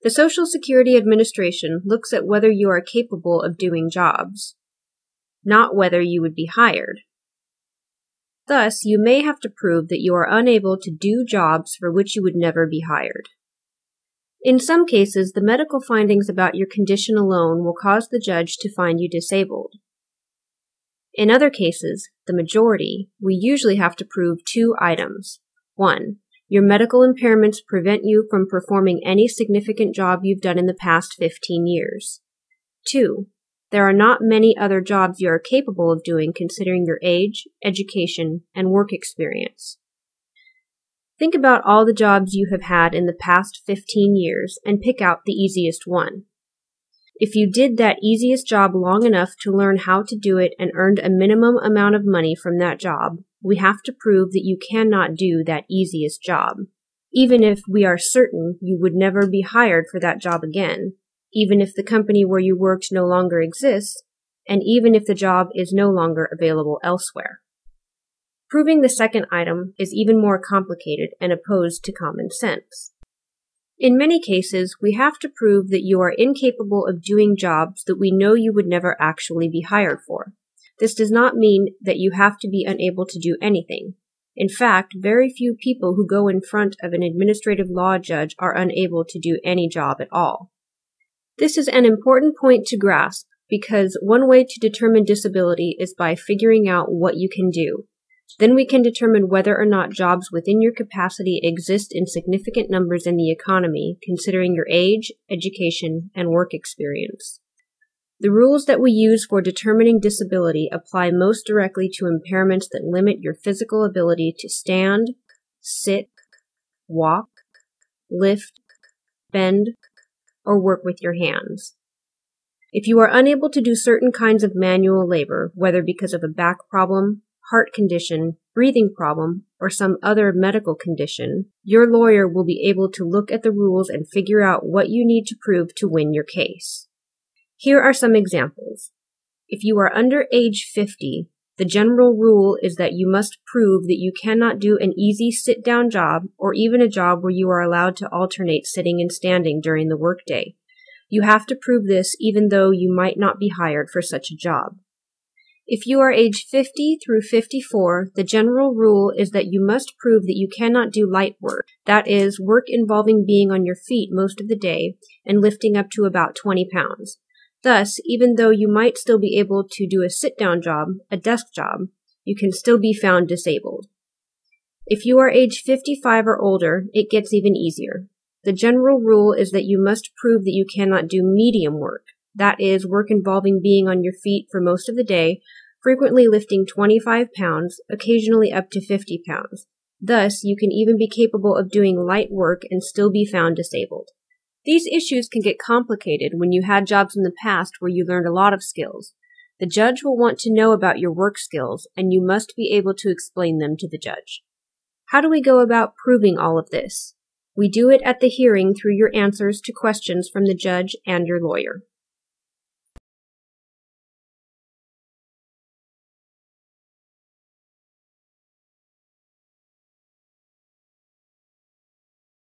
The Social Security Administration looks at whether you are capable of doing jobs, not whether you would be hired. Thus, you may have to prove that you are unable to do jobs for which you would never be hired. In some cases, the medical findings about your condition alone will cause the judge to find you disabled. In other cases, the majority, we usually have to prove 2 items. 1. Your medical impairments prevent you from performing any significant job you've done in the past 15 years. 2. There are not many other jobs you are capable of doing considering your age, education, and work experience. Think about all the jobs you have had in the past 15 years and pick out the easiest one. If you did that easiest job long enough to learn how to do it and earned a minimum amount of money from that job, we have to prove that you cannot do that easiest job, even if we are certain you would never be hired for that job again, even if the company where you worked no longer exists, and even if the job is no longer available elsewhere. Proving the second item is even more complicated and opposed to common sense. In many cases, we have to prove that you are incapable of doing jobs that we know you would never actually be hired for. This does not mean that you have to be unable to do anything. In fact, very few people who go in front of an administrative law judge are unable to do any job at all. This is an important point to grasp because one way to determine disability is by figuring out what you can do. Then we can determine whether or not jobs within your capacity exist in significant numbers in the economy, considering your age, education, and work experience. The rules that we use for determining disability apply most directly to impairments that limit your physical ability to stand, sit, walk, lift, bend, or work with your hands. If you are unable to do certain kinds of manual labor, whether because of a back problem, heart condition, breathing problem, or some other medical condition, your lawyer will be able to look at the rules and figure out what you need to prove to win your case. Here are some examples. If you are under age 50, the general rule is that you must prove that you cannot do an easy sit-down job or even a job where you are allowed to alternate sitting and standing during the workday. You have to prove this even though you might not be hired for such a job. If you are age 50 through 54, the general rule is that you must prove that you cannot do light work, that is, work involving being on your feet most of the day and lifting up to about 20 pounds. Thus, even though you might still be able to do a sit-down job, a desk job, you can still be found disabled. If you are age 55 or older, it gets even easier. The general rule is that you must prove that you cannot do medium work, that is, work involving being on your feet for most of the day, frequently lifting 25 pounds, occasionally up to 50 pounds. Thus, you can even be capable of doing light work and still be found disabled. These issues can get complicated when you had jobs in the past where you learned a lot of skills. The judge will want to know about your work skills, and you must be able to explain them to the judge. How do we go about proving all of this? We do it at the hearing through your answers to questions from the judge and your lawyer.